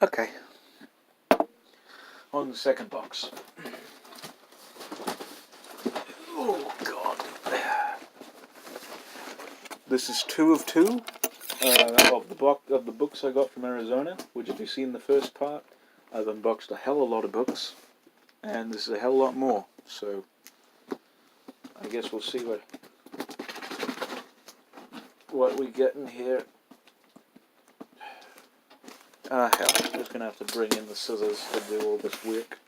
Okay. On the second box. Oh God. This is 2 of 2 of the books I got from Arizona. Which, if you've seen the first part, I've unboxed a hell of a lot of books, and this is a hell of a lot more. So I guess we'll see what we get in here. Hell, I'm just gonna have to bring in the scissors to do all this work.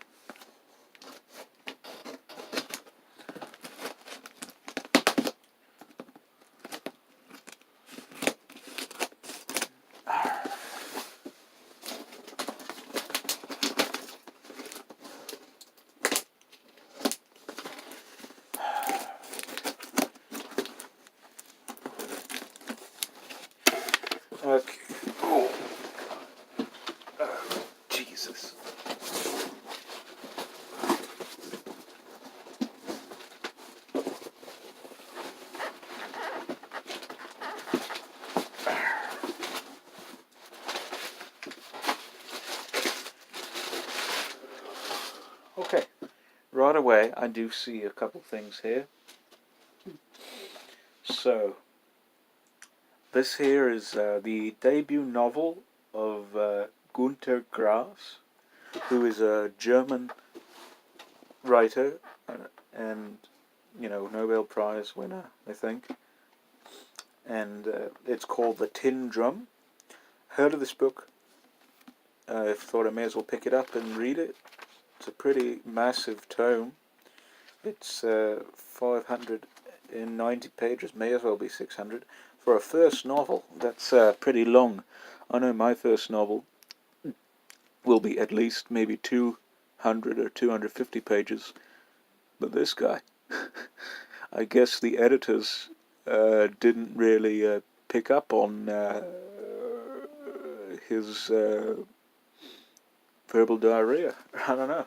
Okay. Oh, Jesus. Okay. Right away, I do see a couple things here. So, this here is the debut novel of Günter Grass, who is a German writer and, Nobel Prize winner, I think. And it's called The Tin Drum. Heard of this book? I thought I may as well pick it up and read it. It's a pretty massive tome. It's 590 pages, may as well be 600. For a first novel, that's pretty long. I know my first novel will be at least maybe 200 or 250 pages. But this guy, I guess the editors didn't really pick up on his verbal diarrhea. I don't know.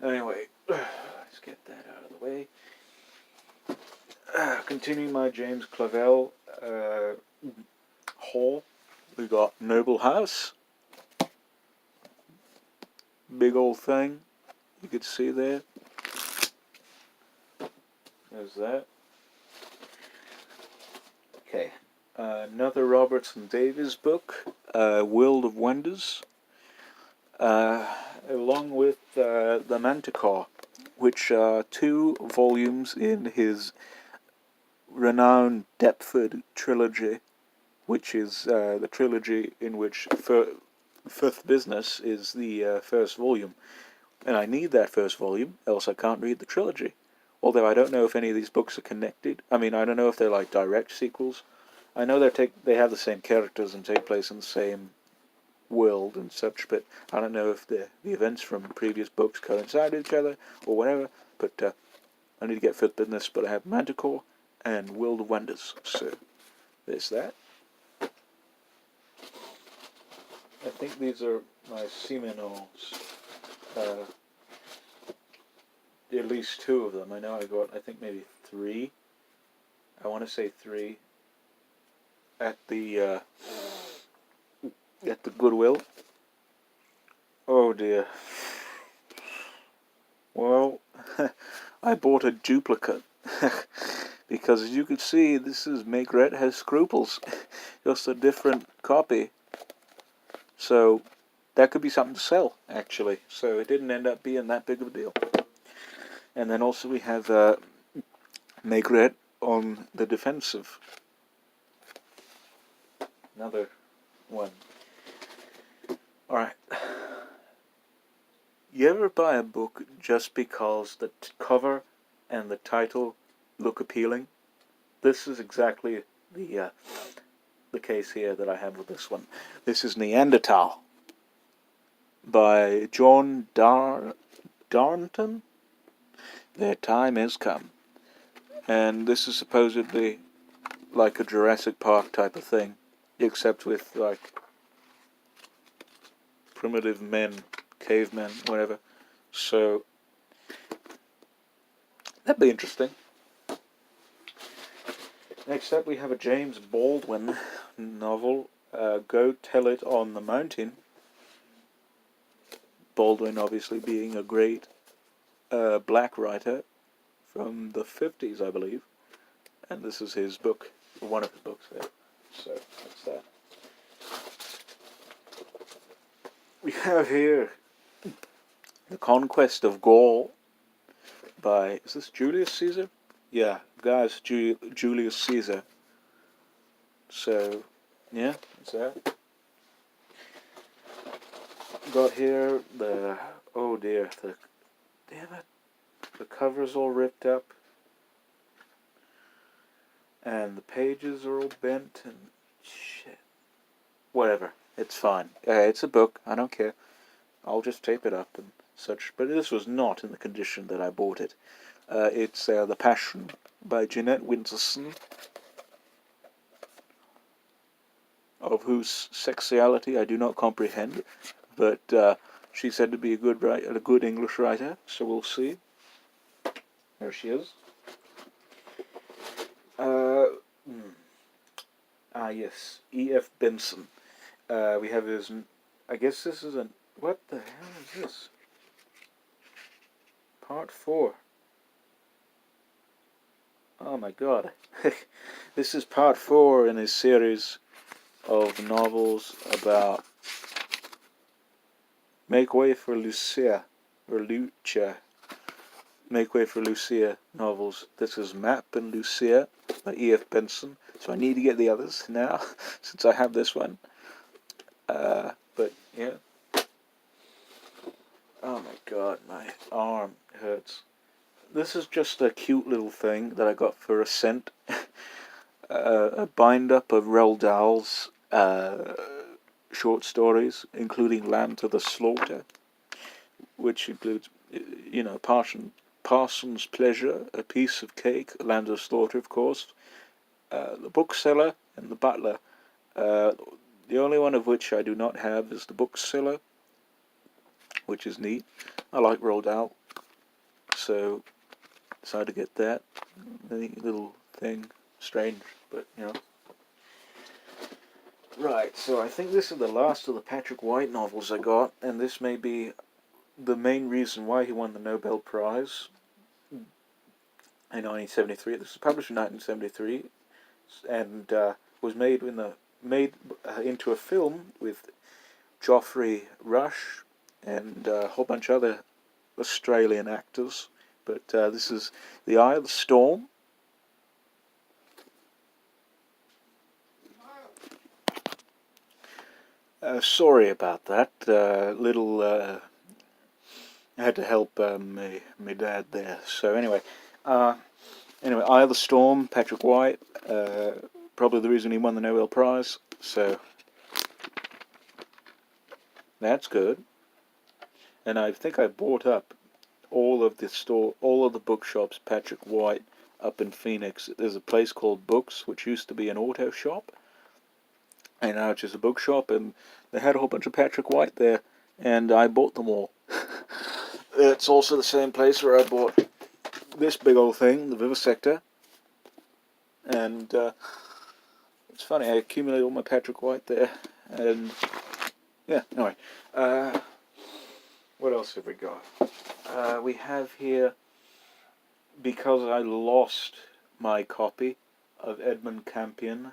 Anyway, let's get that out of the way. Continuing my James Clavell haul, we got Noble House. Big old thing. You could see there. There's that. Okay. Another Robertson Davies book, World of Wonders. Along with The Manticore, which are 2 volumes in his renowned Deptford trilogy, which is the trilogy in which Fifth Business is the first volume. And I need that first volume, else I can't read the trilogy. Although I don't know if any of these books are connected. I mean, I don't know if they're like direct sequels. I know they have the same characters and take place in the same world and such, but I don't know if the events from previous books coincide with each other or whatever. But I need to get Fifth Business, but I have Manticore and World of Wonders. So there's that. I think these are my Seminoles. At least 2 of them. I know I got, I think maybe 3. I want to say 3 at the Goodwill. Oh dear. Well, I bought a duplicate because, as you can see, this is Maigret Has Scruples, just a different copy. So that could be something to sell, actually. So it didn't end up being that big of a deal. And then also we have Maigret on the Defensive. Another one. Alright. You ever buy a book just because the cover and the title look appealing? This is exactly the case here that I have with this one. This is Neanderthal by John Darnton. Their time has come. And this is supposedly like a Jurassic Park type of thing, except with like primitive men, cavemen, whatever. So that'd be interesting. Next up we have a James Baldwin novel, Go Tell It on the Mountain. Baldwin obviously being a great black writer from the 50s, I believe. And this is his book, one of his books there. So, that's that. We have here The Conquest of Gaul by, is this Julius Caesar? Yeah, guys, Julius Caesar. So, yeah, that's that. Got here the, oh dear, damn it, the cover's all ripped up. And the pages are all bent and shit. Whatever, it's fine. It's a book, I don't care. I'll just tape it up and such. But this was not in the condition that I bought it. It's The Passion by Jeanette Winterson, of whose sexuality I do not comprehend, but she's said to be a good English writer, so we'll see. There she is. Yes, E.F. Benson. We have his, I guess this is what the hell is this? Part 4. Oh my god. This is part 4 in his series of novels about Make Way for Lucia, or Lucia. Make Way for Lucia novels. This is Map and Lucia by E.F. Benson. So I need to get the others now, since I have this one. But, yeah. Oh my god, my arm hurts. This is just a cute little thing that I got for a cent. A bind-up of Roald Dahl's short stories, including Land to the Slaughter, which includes, Parson's Pleasure, A Piece of Cake, Land to the Slaughter, of course, The Bookseller, and The Butler. The only one of which I do not have is The Bookseller, which is neat. I like Roald Dahl, so decided to get that. A neat little thing, strange, but Right, so I think this is the last of the Patrick White novels I got, and this may be the main reason why he won the Nobel Prize in 1973. This was published in 1973, and was made into a film with Geoffrey Rush and a whole bunch of other Australian actors. But this is The Eye of the Storm. Sorry about that. I had to help my dad there. So anyway, Eye of the Storm, Patrick White. Probably the reason he won the Nobel Prize. So that's good. And I think I bought up all of the bookshops Patrick White up in Phoenix. There's a place called Books, which used to be an auto shop, and now it's just a bookshop, and they had a whole bunch of Patrick White there, and I bought them all. It's also the same place where I bought this big old thing, the Vivisector, and it's funny, I accumulated all my Patrick White there, and yeah, anyway, what else have we got? We have here, because I lost my copy of Edmund Campion,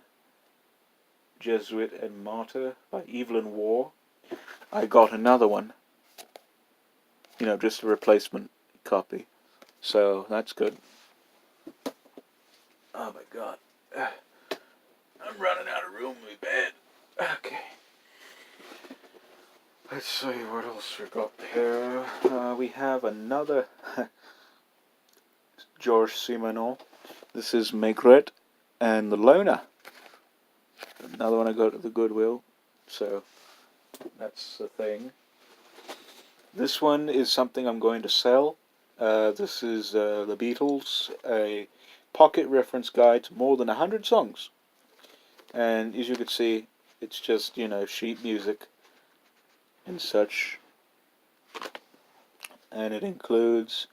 Jesuit and Martyr by Evelyn Waugh, I got another one, just a replacement copy, so that's good. Oh my god, I'm running out of room in my bed. Okay, let's see what else we got here. We have another Georges Simenon. This is Maigret and the Loner. Another one I got at the Goodwill, so that's the thing. This one is something I'm going to sell. This is the Beatles, a pocket reference guide to more than 100 songs. And as you can see, it's just, sheet music and such. And it includes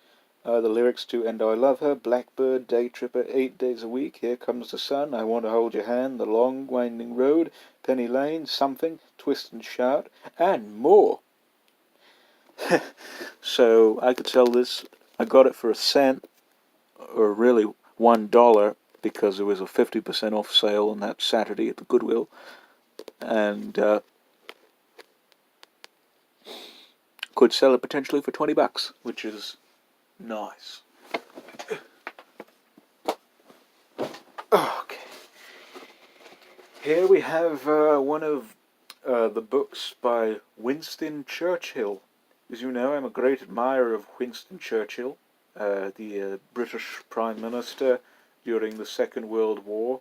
the lyrics to And I Love Her, Blackbird, Day Tripper, 8 Days a Week, Here Comes the Sun, I Want to Hold Your Hand, The Long Winding Road, Penny Lane, Something, Twist and Shout, and more. So I could sell this. I got it for a cent, or really $1, because it was a 50% off sale on that Saturday at the Goodwill, and could sell it potentially for $20, which is nice. Okay. Here we have one of the books by Winston Churchill. As you know, I'm a great admirer of Winston Churchill, the British Prime Minister during the Second World War.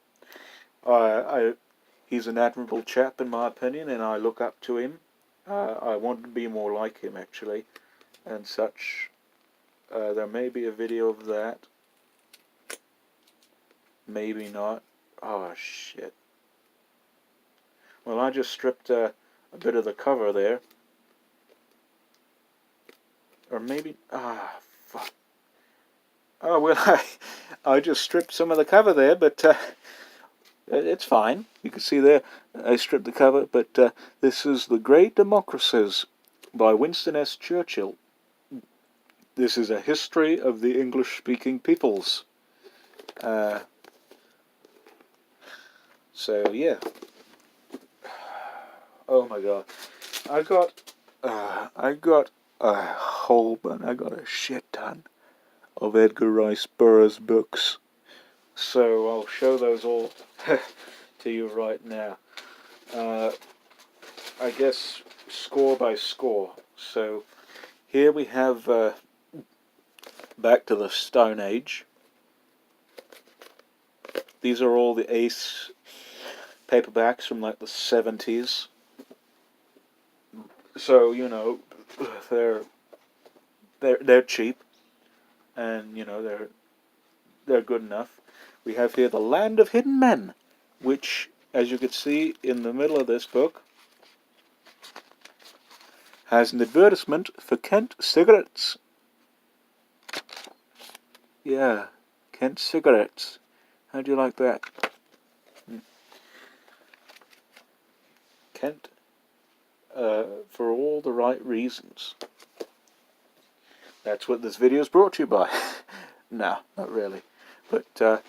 He's an admirable chap in my opinion, and I look up to him. I want to be more like him, actually, and such. There may be a video of that. Maybe not. Oh, shit. Well, I just stripped a bit of the cover there. Or maybe... fuck. Oh, well, I just stripped some of the cover there, but it's fine. You can see there, I stripped the cover, but this is The Great Democracies by Winston S. Churchill. This is a history of the English-speaking peoples. So, yeah. Oh my god. I got a shit ton of Edgar Rice Burroughs books. So I'll show those all to you right now. I guess score by score. So here we have Back to the Stone Age. These are all the Ace paperbacks from like the 70s. So, you know, they're cheap, and you know they're good enough. We have here The Land of Hidden Men, which, as you can see in the middle of this book, has an advertisement for Kent cigarettes. Yeah, Kent cigarettes. How do you like that? Kent, for all the right reasons. That's what this video is brought to you by. No, not really. But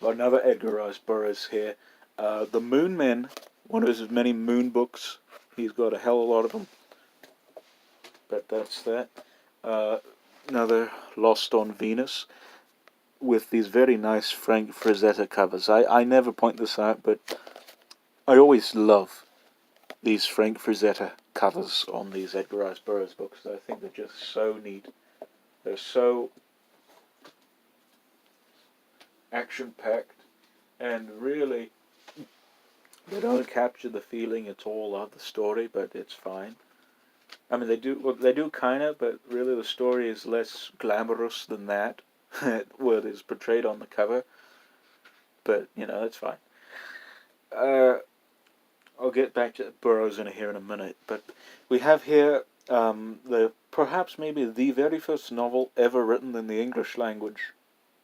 another Edgar Rice Burroughs here. The Moon Men, one of his many Moon books. He's got a hell of a lot of them. But that's that. Another Lost on Venus, with these very nice Frank Frazetta covers. I never point this out, but I always love these Frank Frazetta covers on these Edgar Rice Burroughs books. I think they're just so neat. They're so action-packed, and really, they don't capture the feeling at all of the story, but it's fine. I mean, they do kind of, but really the story is less glamorous than that, what is portrayed on the cover. But, you know, that's fine. I'll get back to Burroughs here in a minute, but we have here perhaps maybe the very first novel ever written in the English language,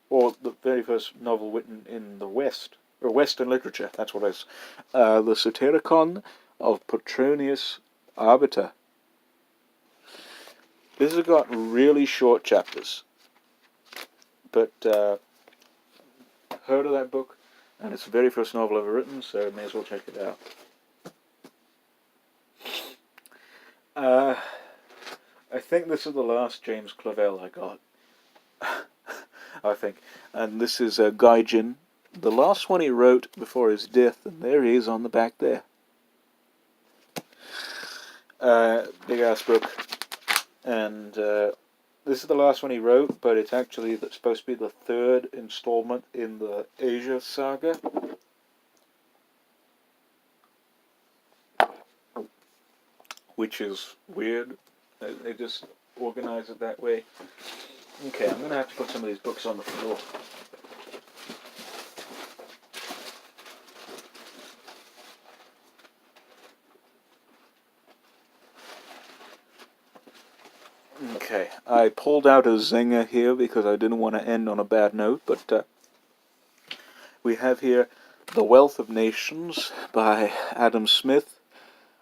or the very first novel written in the West, or Western literature, that's what it is. The Satyricon of Petronius Arbiter. This has got really short chapters, but heard of that book, and it's the very first novel ever written, so I may as well check it out. I think this is the last James Clavell I got. I think. And this is Gaijin, the last one he wrote before his death, and there he is on the back there. Big ass book. And this is the last one he wrote, but it's actually supposed to be the third installment in the Asia saga. Which is weird. They just organize it that way. Okay, I'm going to have to put some of these books on the floor. Okay, I pulled out a zinger here because I didn't want to end on a bad note, but we have here The Wealth of Nations by Adam Smith.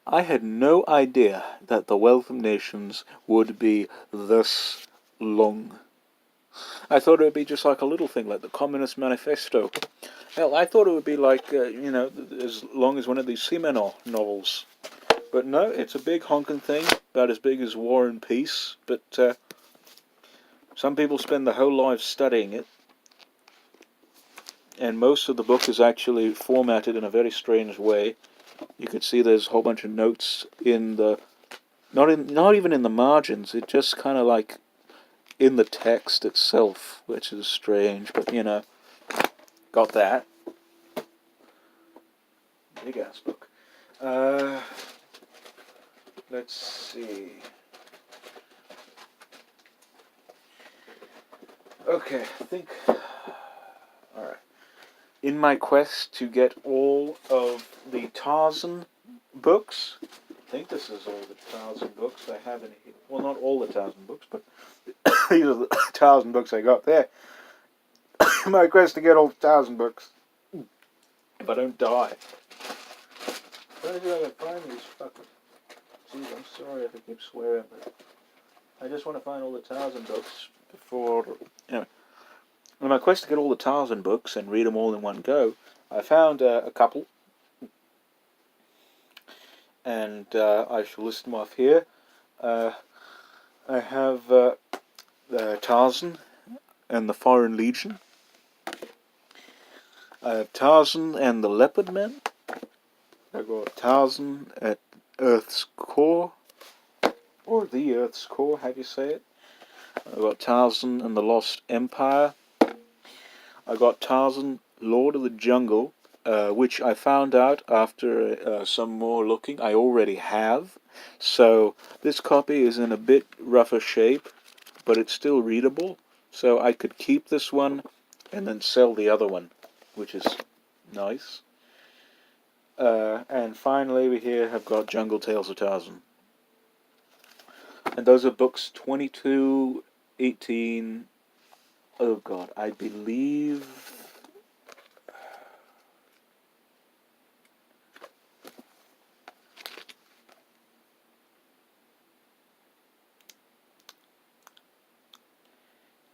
I had no idea that The Wealth of Nations would be this long. I thought it would be just like a little thing, like the Communist Manifesto. Hell, I thought it would be like, as long as one of these Simenov novels. But no, it's a big honking thing, about as big as War and Peace. But some people spend their whole lives studying it. And most of the book is actually formatted in a very strange way. You could see there's a whole bunch of notes in the... Not even in the margins, it just kind of like in the text itself, which is strange, but got that. Big ass book. Let's see. Okay, I think... Alright. In my quest to get all of the Tarzan books, I think this is all the Tarzan books I have in here. Well, not all the Tarzan books, but these are the Tarzan books I got there. My quest to get all the Tarzan books. If I don't die. Where do I can find these fuckers? Jeez, I'm sorry if I keep swearing, but I just want to find all the Tarzan books before... Anyway. In my quest to get all the Tarzan books and read them all in one go, I found a couple. And I shall list them off here. I have Tarzan and the Foreign Legion. I have Tarzan and the Leopard Men. I've got Tarzan at Earth's Core, or the Earth's Core, how do you say it? I've got Tarzan and the Lost Empire. I got Tarzan, Lord of the Jungle, which I found out after some more looking I already have. So this copy is in a bit rougher shape, but it's still readable. So I could keep this one and then sell the other one, which is nice. And finally we here have got Jungle Tales of Tarzan. And those are books 22, 18... Oh god, I believe...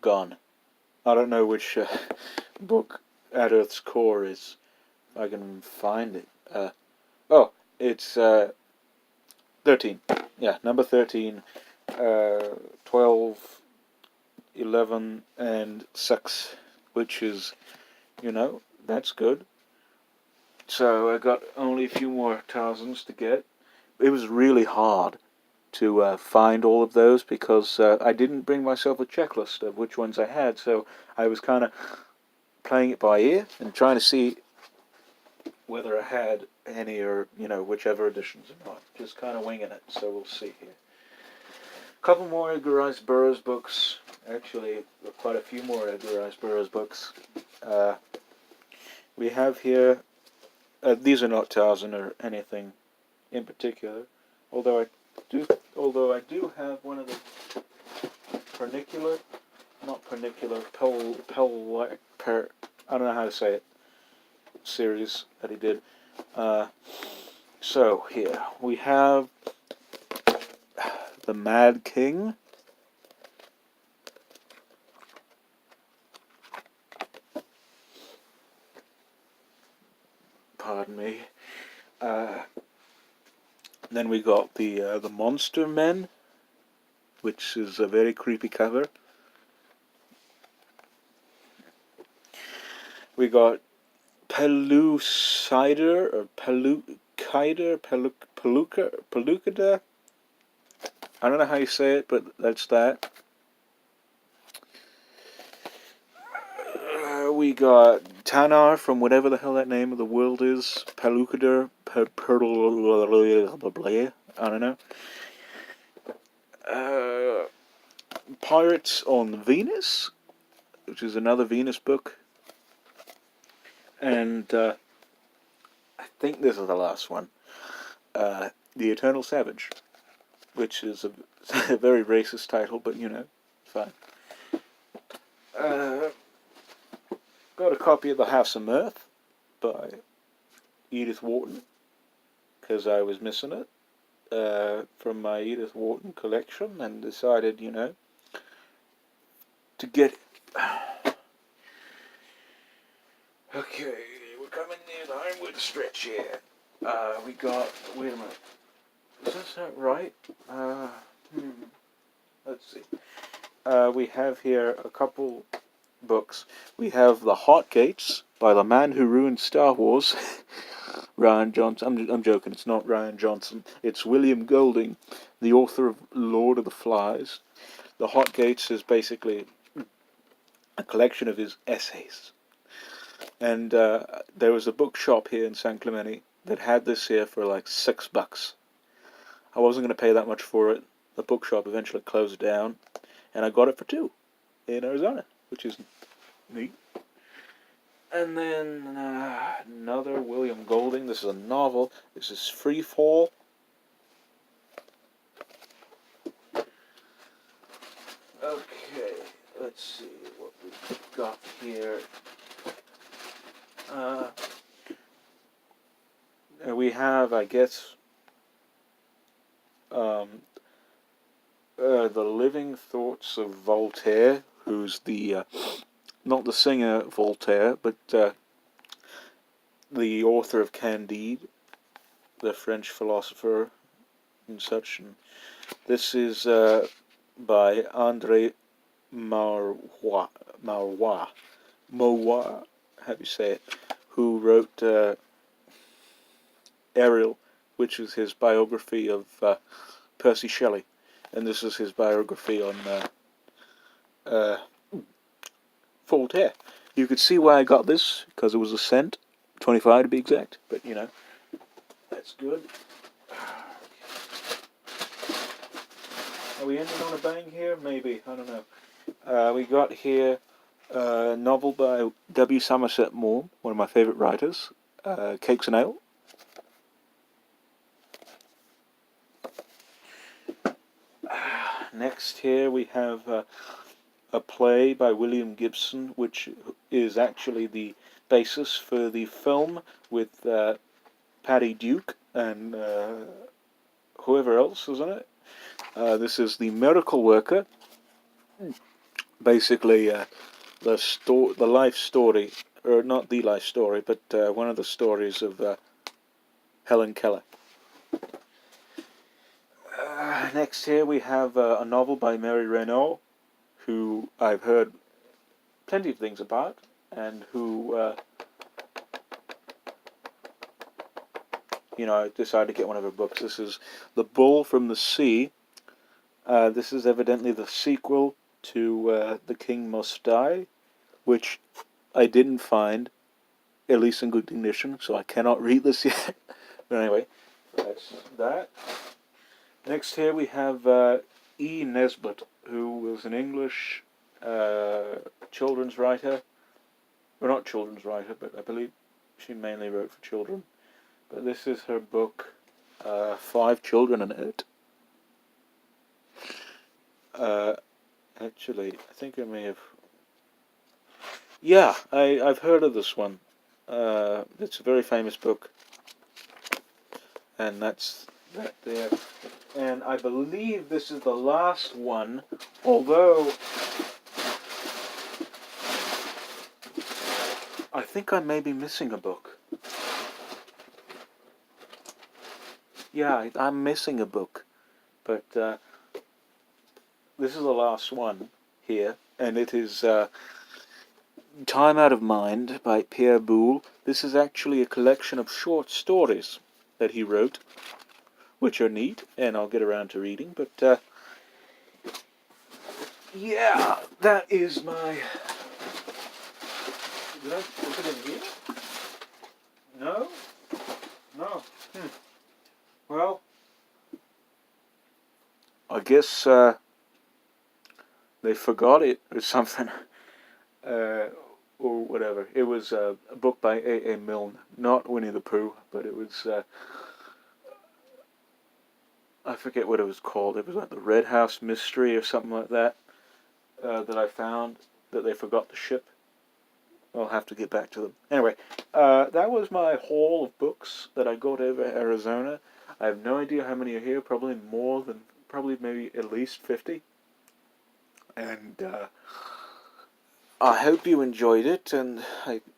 Gone. I don't know which book At Earth's Core is. If I can find it. Oh, it's 13. Yeah, number 13, 12, 11, and 6, which is, that's good. So I got only a few more Tarzans to get. It was really hard to find all of those because I didn't bring myself a checklist of which ones I had, so I was kind of playing it by ear and trying to see whether I had any or, whichever editions or not. Just kind of winging it, so we'll see here. A couple more Edgar Rice Burroughs books. Actually, quite a few more Edgar Rice Burroughs books. We have here, these are not Tarzan or anything in particular, although I do have one of the I don't know how to say it, series that he did. So here we have The Mad King. Pardon me. Then we got the Monster Men, which is a very creepy cover. We got Pellucidar or Pellucida. I don't know how you say it, but that's that. We got Tanar from whatever the hell that name of the world is. Pellucidar, I don't know. Pirates on Venus, which is another Venus book. And I think this is the last one. The Eternal Savage, which is a very racist title, but fine. Got a copy of The House of Mirth by Edith Wharton, because I was missing it. from my Edith Wharton collection and decided, to get... Okay, we're coming near the Ironwood stretch here. We got... Wait a minute. Is this not right? Let's see. We have here a couple books. We have The Hotgates by the man who ruined Star Wars, Rian Johnson. I'm joking, it's not Rian Johnson. It's William Golding, the author of Lord of the Flies. The Hotgates is basically a collection of his essays. And there was a bookshop here in San Clemente that had this here for like $6. I wasn't going to pay that much for it. The bookshop eventually closed down, and I got it for $2 in Arizona, which is neat. And then another William Golding. This is a novel. This is Free Fall. Okay, let's see what we've got here. We have, I guess, The Living Thoughts of Voltaire, who's the, not the singer Voltaire, but the author of Candide, the French philosopher and such. And this is by André Maurois, how do you say it, who wrote Ariel, which is his biography of Percy Shelley, and this is his biography on Voltaire. You could see why I got this, because it was a cent, 25 to be exact, but that's good. Are we ending on a bang here? Maybe, I don't know. We got here a novel by W. Somerset Maugham, one of my favourite writers, Cakes and Ale. Next here we have a play by William Gibson, which is actually the basis for the film with Patty Duke and whoever else is in it. This is The Miracle Worker. Basically, the life story, or not the life story, but one of the stories of Helen Keller. Next here we have a novel by Mary Renault, who I've heard plenty of things about, and who, I decided to get one of her books. This is The Bull from the Sea. This is evidently the sequel to The King Must Die, which I didn't find, at least in good condition, so I cannot read this yet. But anyway, that's that. Next here we have E. Nesbit, who was an English children's writer. Well, not children's writer, but I believe she mainly wrote for children. But this is her book, 5 Children in It. Actually, I think I may have... Yeah, I've heard of this one. It's a very famous book. And that's that there. And I believe this is the last one, although I think I may be missing a book. Yeah, I'm missing a book. But this is the last one here, and it is Time Out of Mind by Pierre Boulle. This is actually a collection of short stories that he wrote, which are neat, and I'll get around to reading, but yeah, that is my... Did I put it in here? No? No. Well, I guess they forgot it or something, or whatever. It was a book by A.A. Milne, not Winnie the Pooh, but it was... I forget what it was called. It was like the Red House Mystery or something like that, that I found that they forgot to ship. I'll have to get back to them. Anyway, that was my haul of books that I got over Arizona. I have no idea how many are here. Probably more than, probably maybe at least 50. And I hope you enjoyed it. And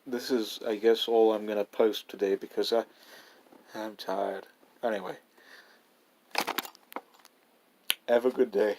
this is, I guess, all I'm going to post today because I'm tired. Anyway, have a good day.